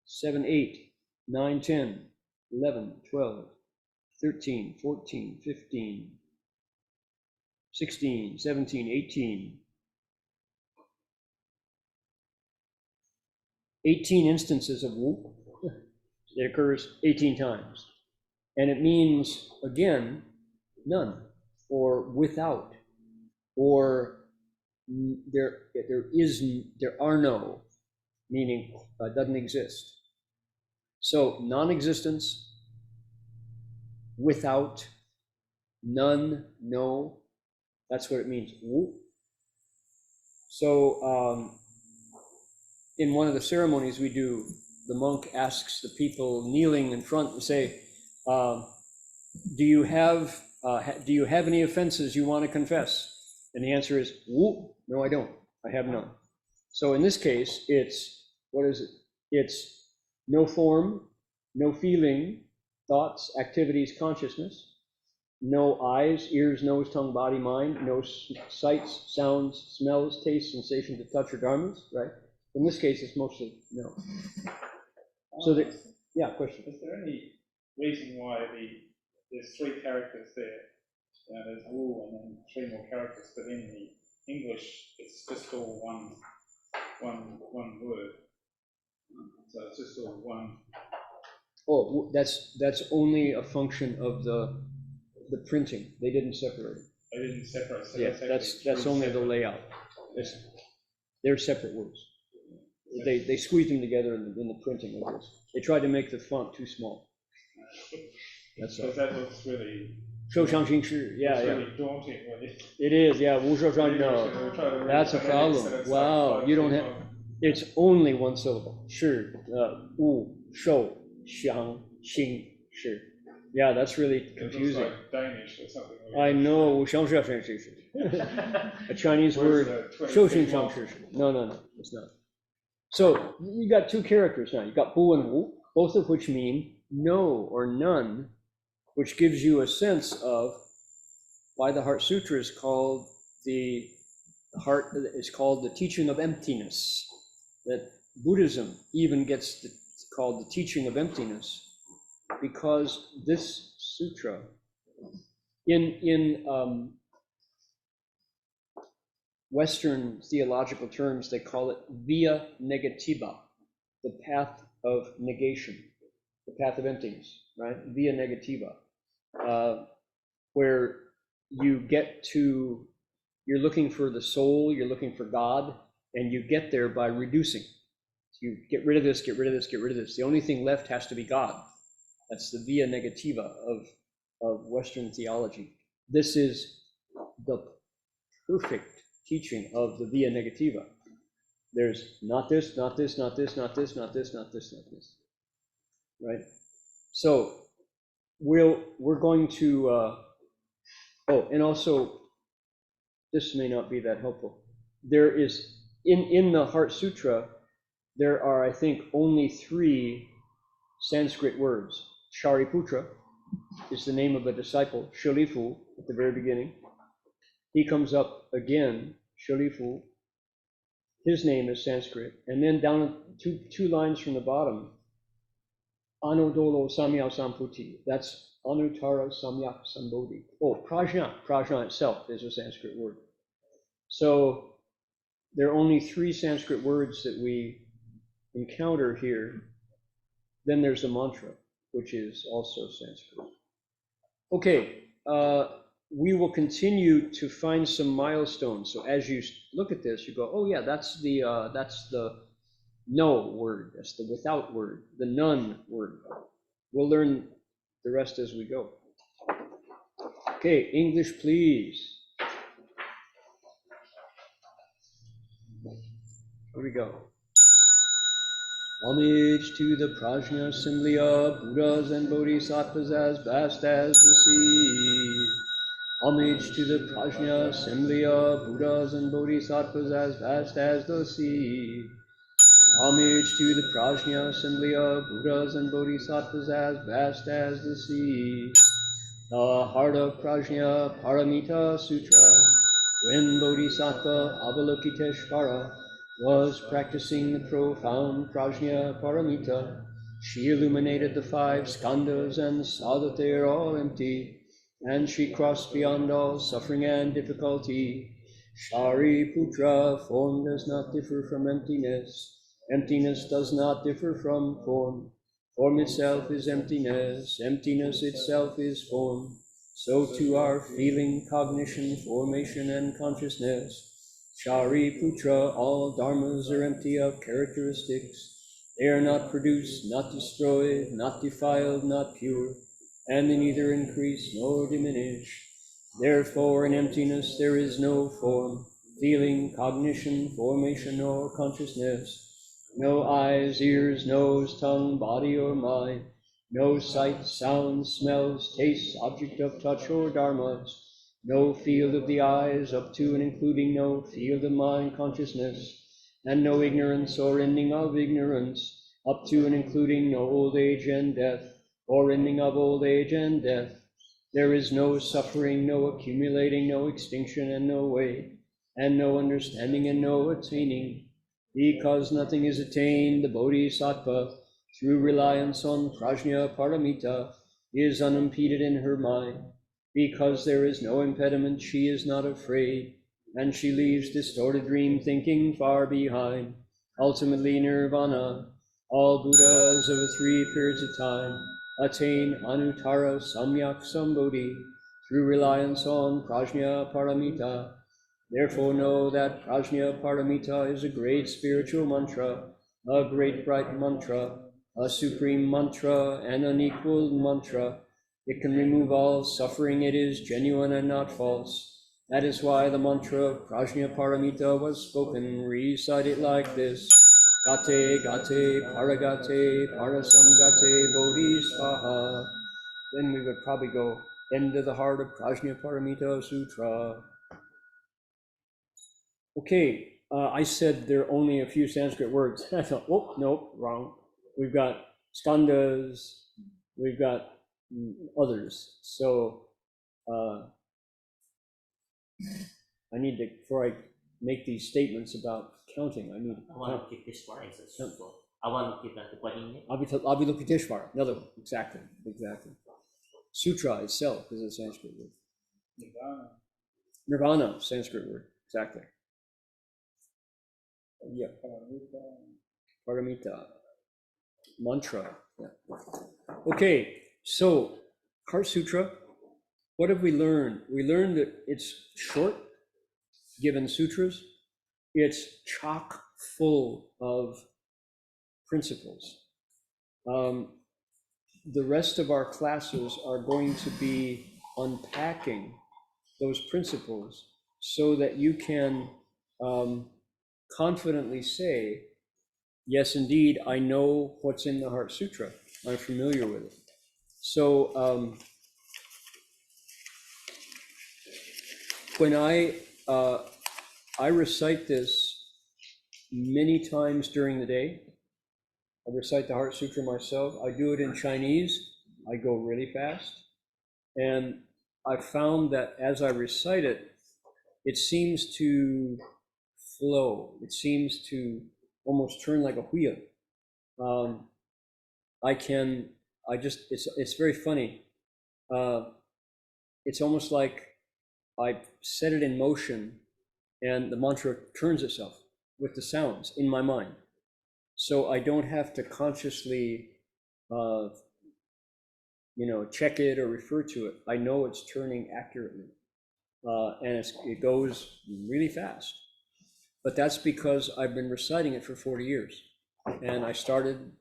7, 8, 9, 10, 11, 12, 13, 14, 15, 16, 17, 18. 18 instances of Wu. It occurs 18 times. And it means, again, none, or without, or there are no, meaning doesn't exist. So non-existence, without, none, no, that's what it means. Wu. So in one of the ceremonies we do, the monk asks the people kneeling in front and say, do you have any offenses you want to confess? And the answer is, Wu. No, I don't. I have none. So in this case, it's, what is it? It's no form, no feeling, thoughts, activities, consciousness, no eyes, ears, nose, tongue, body, mind, no sights, sounds, smells, tastes, sensations of touch or dharmas, right? In this case, it's mostly no. So that, yeah, question. Is there any reason why there's three characters there? There's Wu and then three more characters, but in the English, it's just all one word. So it's just all one. Oh, that's only a function of the printing. They didn't separate it. They didn't separate. So Yeah, that's only the layout. They're separate words. They squeezed them together in the printing of this. They tried to make the font too small. That's all. Because that looks really. 受伤心事, yeah, yeah. Really daunting, really. It is, yeah. 无受伤, no. That's a problem. Wow, you don't have. It's only one syllable. 是, 无受伤心事. Yeah, that's really confusing. It looks like Danish or something. I know, 无伤心事. A Chinese word. 受心伤事. No, it's not. So you got two characters now. You got bu and wu, both of which mean no or none, which gives you a sense of why the Heart Sutra is called the teaching of emptiness. That Buddhism even gets called the teaching of emptiness, because this sutra, in Western theological terms, they call it via negativa, the path of negation, the path of emptiness, right? Via negativa, where you get to, you're looking for the soul, you're looking for God, and you get there by reducing. So you get rid of this, get rid of this, get rid of this. The only thing left has to be God. That's the via negativa of Western theology. This is the perfect teaching of the via negativa. There's not this, not this, not this, not this, not this, not this, not this. Right? So we're going to, oh, and also, this may not be that helpful. There is, in the Heart Sutra, there are, I think, only 3 Sanskrit words. Shariputra is the name of a disciple, Shalifu, at the very beginning. He comes up again, Shalifu. His name is Sanskrit. And then down two lines from the bottom, Anodolo Samyak Samputi. That's Anuttara Samyak Sambodhi. Oh, Prajna itself is a Sanskrit word. So there are only 3 Sanskrit words that we encounter here. Then there's the mantra, which is also Sanskrit. Okay, we will continue to find some milestones. So as you look at this, you go, oh yeah, that's the no word, that's the without word, the none word. We'll learn the rest as we go. Okay, English, please. Here we go. Homage to the Prajna assembly of Buddhas and Bodhisattvas as vast as the sea. Homage to the Prajna assembly of Buddhas and Bodhisattvas as vast as the sea. Homage to the Prajna assembly of Buddhas and Bodhisattvas as vast as the sea. The heart of Prajna Paramita Sutra, when Bodhisattva Avalokiteshvara was practicing the profound Prajna Paramita, she illuminated the 5 skandhas and saw that they are all empty, and she crossed beyond all suffering and difficulty. Shariputra, form does not differ from emptiness. Emptiness does not differ from form. Form itself is emptiness, emptiness itself is form. So too are feeling, cognition, formation, and consciousness. Shariputra, all dharmas are empty of characteristics. They are not produced, not destroyed, not defiled, not pure, and they neither increase nor diminish. Therefore, in emptiness there is no form, feeling, cognition, formation, or consciousness. No eyes, ears, nose, tongue, body, or mind. No sight, sound, smells, tastes, object of touch, or dharmas. No field of the eyes, up to and including no field of mind consciousness. And no ignorance or ending of ignorance, up to and including no old age and death, or ending of old age and death. There is no suffering, no accumulating, no extinction, and no way, and no understanding, and no attaining. Because nothing is attained, the Bodhisattva, through reliance on Prajna Paramita, is unimpeded in her mind. Because there is no impediment, she is not afraid, and she leaves distorted dream thinking far behind. Ultimately, nirvana. All Buddhas of 3 periods of time attain Anuttara Samyak Sambodhi through reliance on Prajna Paramita. Therefore know that Prajna Paramita is a great spiritual mantra, a great bright mantra, a supreme mantra, and unequaled mantra. It can remove all suffering. It is genuine and not false. That is why the mantra of Prajna Paramita was spoken. Recite it like this. Gate, gate, paragate, parasamgate, bodhisvaha. Then we would probably go end of the heart of Prajna Paramita Sutra. Okay, I said there are only a few Sanskrit words. I thought, oh, no, wrong. We've got skandhas, we've got others. So I need to, before I make these statements about counting, I need I want to keep this far as a simple. I want to keep that the Abhitalokiteshvara, another one, exactly. Sutra itself is a Sanskrit word. Nirvana. Nirvana, Sanskrit word, exactly. Yeah, Paramita, mantra. Yeah. Okay, so Heart Sutra, what have we learned? We learned that it's short, given sutras. It's chock full of principles. The rest of our classes are going to be unpacking those principles so that you can confidently say, yes, indeed, I know what's in the Heart Sutra. I'm familiar with it. So when I recite this many times during the day. I recite the Heart Sutra myself. I do it in Chinese. I go really fast. And I found that as I recite it, it seems to flow. It seems to almost turn like a wheel. It's very funny. It's almost like I set it in motion and the mantra turns itself with the sounds in my mind. So I don't have to consciously, check it or refer to it. I know it's turning accurately, and it goes really fast. But that's because I've been reciting it for 40 years. And I started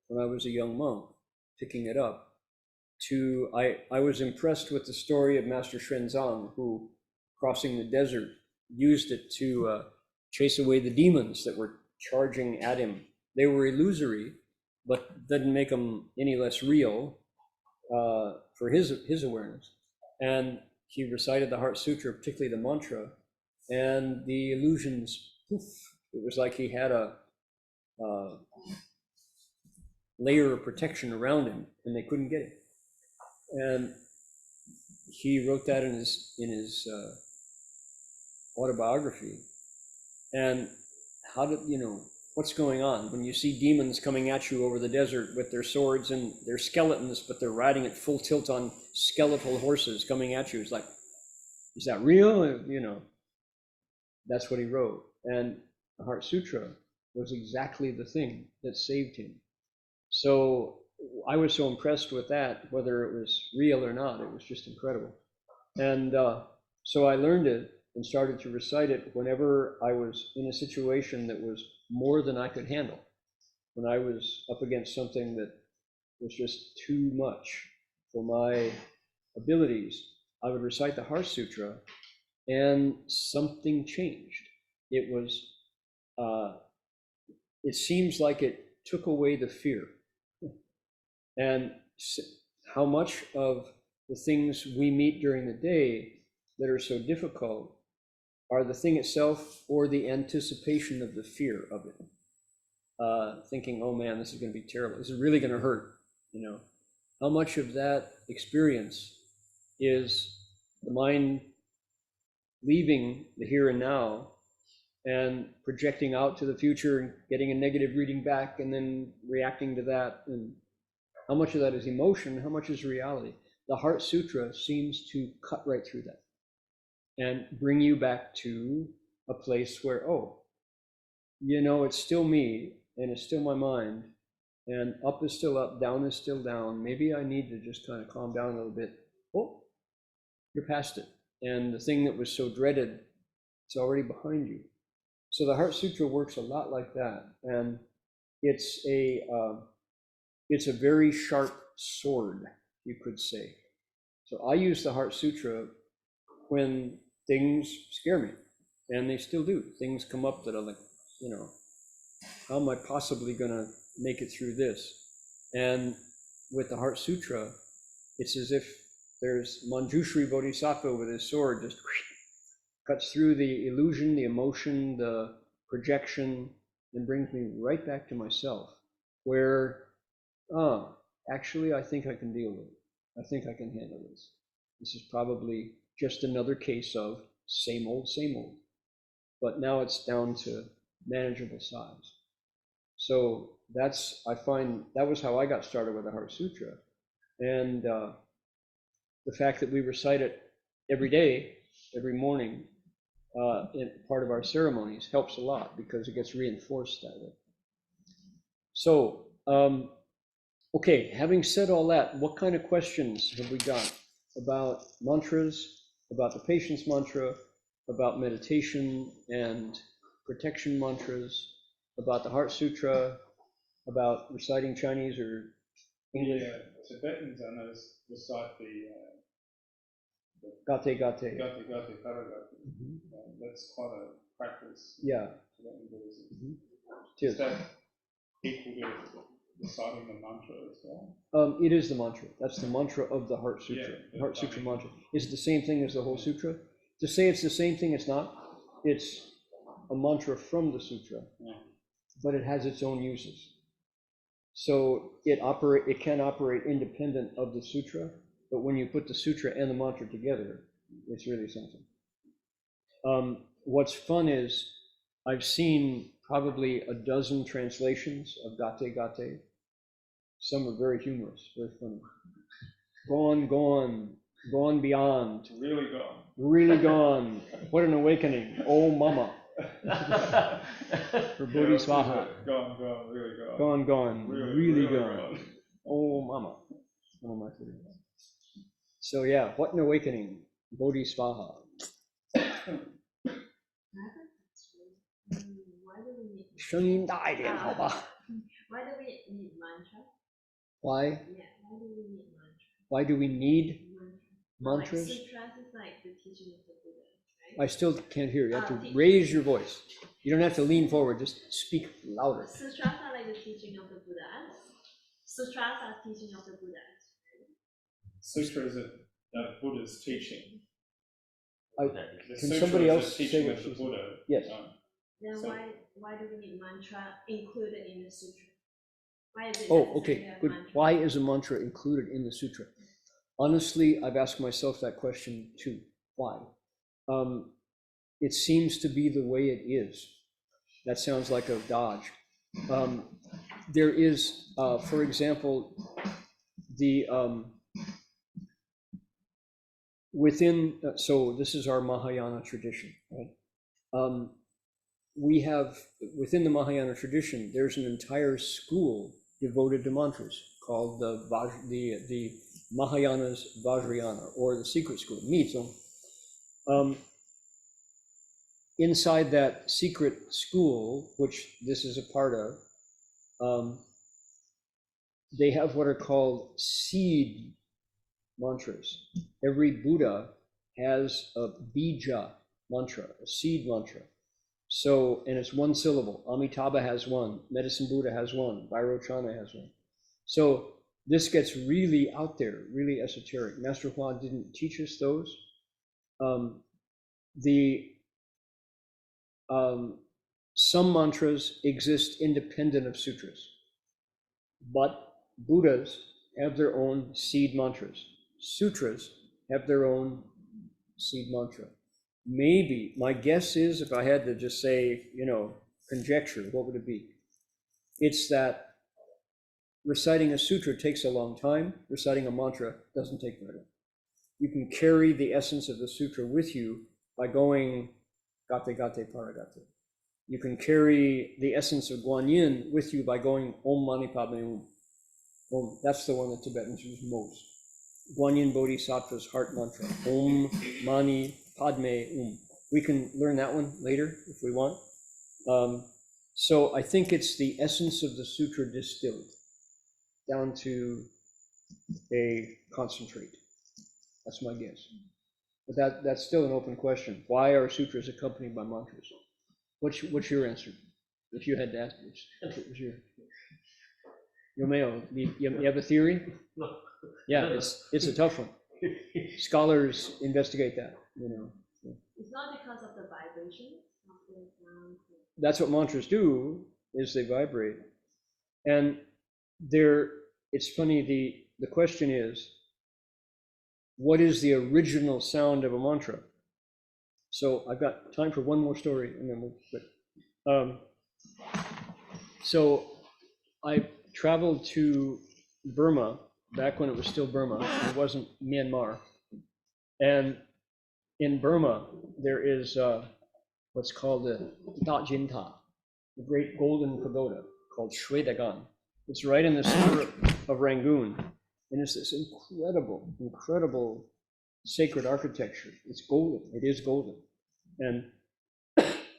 when I was a young monk, picking it up. I was impressed with the story of Master Xuanzang, who, crossing the desert, used it to chase away the demons that were charging at him. They were illusory, but didn't make them any less real for his awareness. And he recited the Heart Sutra, particularly the mantra, and the illusions, poof, it was like he had a layer of protection around him, and they couldn't get it. And he wrote that in his autobiography. And how did what's going on when you see demons coming at you over the desert with their swords and their skeletons, but they're riding at full tilt on skeletal horses coming at you? It's like, is that real? That's what he wrote. And the Heart Sutra was exactly the thing that saved him. So I was so impressed with that, whether it was real or not, it was just incredible. And so I learned it and started to recite it whenever I was in a situation that was more than I could handle. When I was up against something that was just too much for my abilities, I would recite the Heart Sutra, and something changed. It was, it seems like it took away the fear. And how much of the things we meet during the day that are so difficult are the thing itself or the anticipation of the fear of it. Thinking, oh man, this is going to be terrible. This is really going to hurt, you know. How much of that experience is the mind leaving the here and now and projecting out to the future and getting a negative reading back and then reacting to that? And how much of that is emotion? How much is reality? The Heart Sutra seems to cut right through that and bring you back to a place where, oh, you know, it's still me and it's still my mind, and up is still up, down is still down. Maybe I need to just kind of calm down a little bit. Oh, you're past it. And the thing that was so dreaded, it's already behind you. So the Heart Sutra works a lot like that. And it's a very sharp sword, you could say. So I use the Heart Sutra when things scare me, and they still do. Things come up that are like, you know, how am I possibly going to make it through this? And with the Heart Sutra, it's as if there's Manjushri Bodhisattva with his sword just cuts through the illusion, the emotion, the projection, and brings me right back to myself, where, actually, I think I can deal with it. I think I can handle this. This is probably just another case of same old, but now it's down to manageable size. So that's, I find, that was how I got started with the Heart Sutra. And the fact that we recite it every day, every morning, in part of our ceremonies helps a lot because it gets reinforced that way. So, okay, having said all that, what kind of questions have we got about mantras, about the patience mantra, about meditation and protection mantras, about the Heart Sutra, about reciting Chinese or English? The Tibetans, I know, recite the Gate. Gate Paragate. That's quite a practice. Yeah. Tibetan Buddhism. Cheers. Is that equal to reciting the mantra as well? It is the mantra. That's the mantra of the Heart Sutra. Yeah, The Heart Sutra mantra. Is it the same thing as the whole sutra? To say it's the same thing, it's not. It's a mantra from the sutra, but it has its own uses. So it can operate independent of the sutra, but when you put the sutra and the mantra together, it's really something. What's fun is I've seen probably a dozen translations of Gate. Some are very humorous, very funny. Gone beyond. Really gone. Really gone. What an awakening. Oh, mama. For Bodhisattva. Gone, really gone. Gone, really gone. Oh, mama. One of my favorites. So yeah, what an awakening. Bodhisattva. Why do we need 声音大一点，好吧？ Why do we need mantra? Why? Yeah, why do we need mantra? Why do we need Mantra. mantras? Like sutras is like the teaching of the Buddha, right? I still can't hear you. You have to raise your voice. You don't have to lean forward, just speak louder. Sutras are like the teaching of the Buddha. Sutras are teaching of the Buddha. Sutra is a Buddha's teaching. I- The Can sutra somebody is else a say teaching what of the she said? Buddha. Yes. Then So- why do we need mantra included in the sutra? Why is it Oh, necessary okay, to have good. mantra? Why is a mantra included in the sutra? Honestly, I've asked myself that question too. Why? It seems to be the way it is. That sounds like a dodge. There is, for example, the within. So this is our Mahayana tradition, right? We have within the Mahayana tradition, there's an entire school devoted to mantras called the Mahayanas Vajrayana, or the secret school, Mizong. Inside that secret school, which this is a part of, they have what are called seed mantras. Every Buddha has a bija mantra, a seed mantra. So, and it's one syllable. Amitabha has one, Medicine Buddha has one, Vairochana has one. So this gets really out there, really esoteric. Master Hua didn't teach us those. Some mantras exist independent of sutras, but Buddhas have their own seed mantras. Sutras have their own seed mantra. Maybe, my guess is, if I had to just say, conjecture, what would it be? It's that reciting a sutra takes a long time. Reciting a mantra doesn't take very long. You can carry the essence of the sutra with you by going gate gate paragate. You can carry the essence of Guanyin with you by going Om Mani Padme Hum. Om, that's the one that Tibetans use most. Guanyin Bodhisattva's heart mantra, Om Mani Padme Hum. We can learn that one later if we want. So I think it's the essence of the sutra distilled down to a concentrate. That's my guess. But that's still an open question. Why are sutras accompanied by mantras? What's your answer? If you had to ask, what's your? You have a theory? No. Yeah, it's a tough one. Scholars investigate that, It's not because of the vibration of the sound. That's what mantras do, is they vibrate. And it's funny, the question is, what is the original sound of a mantra? So I've got time for one more story, and then we'll quit. So I traveled to Burma back when it was still Burma. It wasn't Myanmar. And in Burma, there is what's called the Da Jinta, the great golden pagoda called Shwedagon. It's right in the center of Rangoon. And it's this incredible, incredible sacred architecture. It's golden. It is golden. And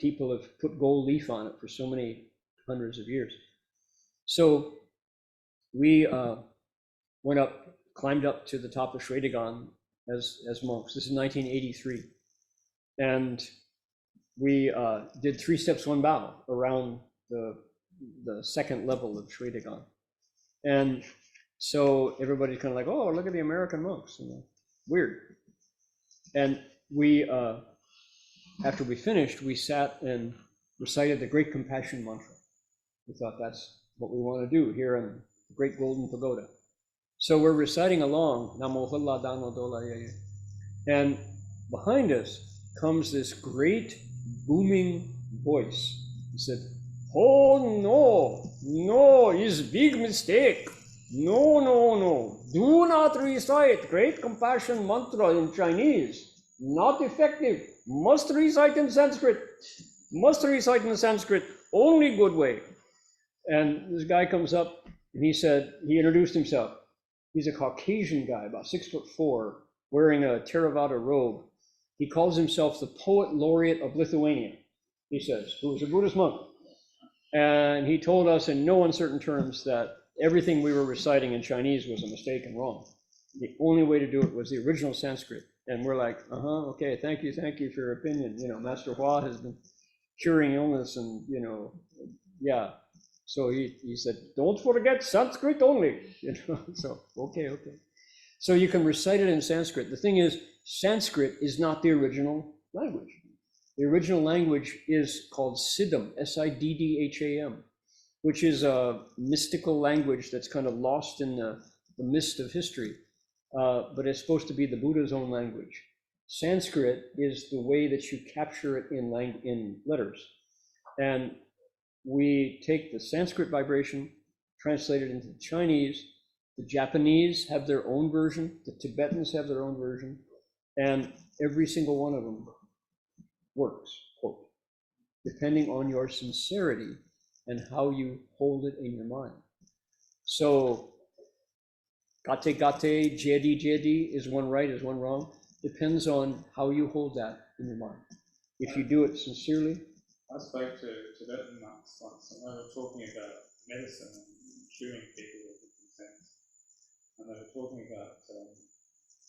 people have put gold leaf on it for so many hundreds of years. So we climbed up to the top of Shwedagon as monks. This is 1983. And we did 3 steps, 1 bow around the second level of Shwedagon. And so everybody's kind of like, oh, look at the American monks, weird. And we, after we finished, we sat and recited the Great Compassion Mantra. We thought that's what we want to do here in the Great Golden Pagoda. So we're reciting along, Namo Halla Dano Dola Yeye. And behind us comes this great booming voice. He said, oh no, it's big mistake. No. Do not recite Great Compassion Mantra in Chinese. Not effective. Must recite in Sanskrit. Only good way. And this guy comes up and he introduced himself. He's a Caucasian guy, about 6'4", wearing a Theravada robe. He calls himself the Poet Laureate of Lithuania, he says, who was a Buddhist monk. And he told us in no uncertain terms that everything we were reciting in Chinese was a mistake and wrong. The only way to do it was the original Sanskrit. And we're like, okay, thank you for your opinion. Master Hua has been curing illness and, yeah. So he said, don't forget Sanskrit only, so, okay. So you can recite it in Sanskrit. The thing is, Sanskrit is not the original language. The original language is called Siddham, Siddham, which is a mystical language that's kind of lost in the mist of history, but it's supposed to be the Buddha's own language. Sanskrit is the way that you capture it in letters. And we take the Sanskrit vibration, translate it into Chinese. The Japanese have their own version. The Tibetans have their own version. And every single one of them works, quote, depending on your sincerity and how you hold it in your mind. So Gate gate, jedi jedi, is one right, is one wrong? Depends on how you hold that in your mind. If you do it sincerely, I spoke to Tibetan monks once, and they were talking about medicine and curing people with different things. And they were talking about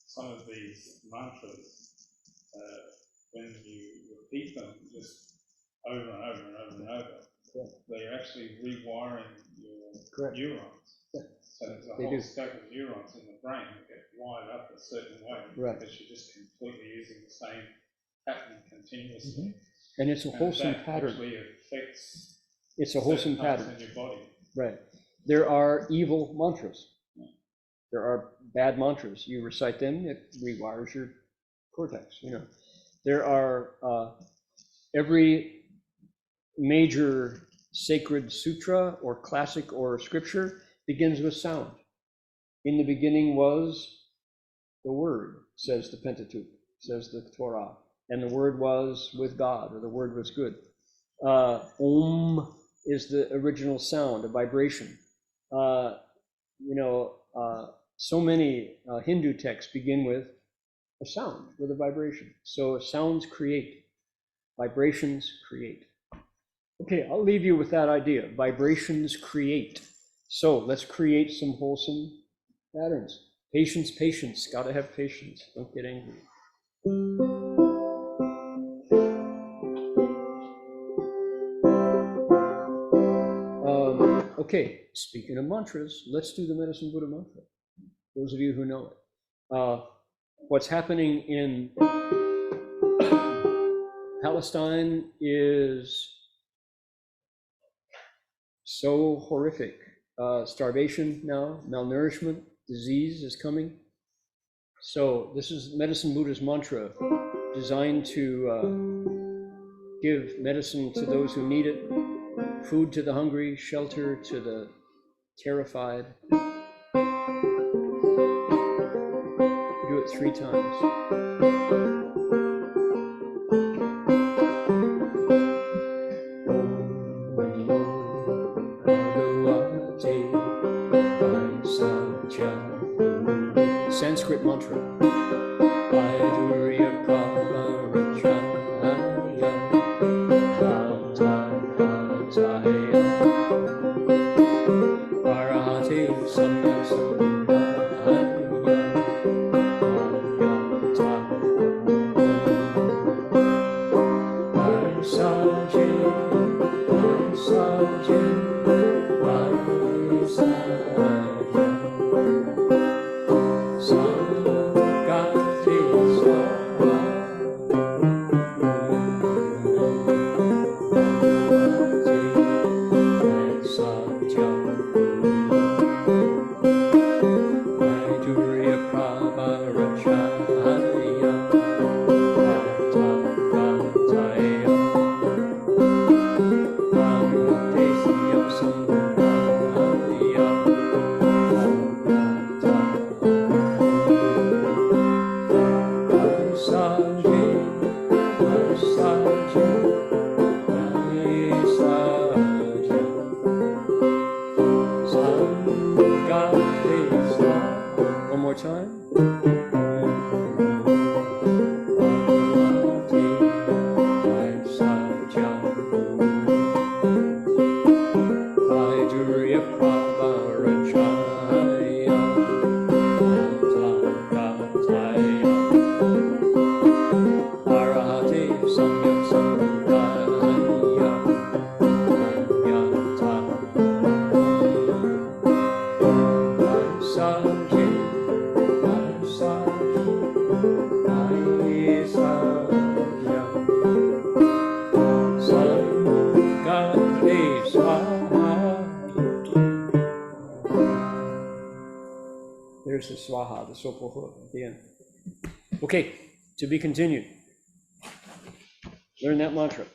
some of these mantras, when you repeat them just over and over and over and over, they're actually rewiring your neurons. Yeah. So there's a They whole do. stack of neurons in the brain that get wired up a certain way, Right. because you're just completely using the same pattern continuously. and it's a wholesome And that pattern. actually affects It's a wholesome certain parts pattern. in your body. Right. There are evil mantras. There are bad mantras. You recite them, it rewires your cortex, you know. There are, every major sacred sutra or classic or scripture begins with sound. In the beginning was the Word, says the Pentateuch, says the Torah. And the Word was with God, or the Word was good. Om is the original sound, a vibration. So many Hindu texts begin with a sound, with a vibration. So sounds create, vibrations create. Okay, I'll leave you with that idea. Vibrations create. So let's create some wholesome patterns. Patience, patience. Gotta have patience. Don't get angry. Okay, speaking of mantras, let's do the Medicine Buddha mantra. Those of you who know it. What's happening in Palestine is so horrific. Starvation now, malnourishment, disease is coming. So this is Medicine Buddha's mantra, designed to give medicine to those who need it, food to the hungry, shelter to the terrified. Do it 3 times. Sanskrit mantra. One more time. There's the swaha, the sopoho at the end. Okay, to be continued. Learn that mantra.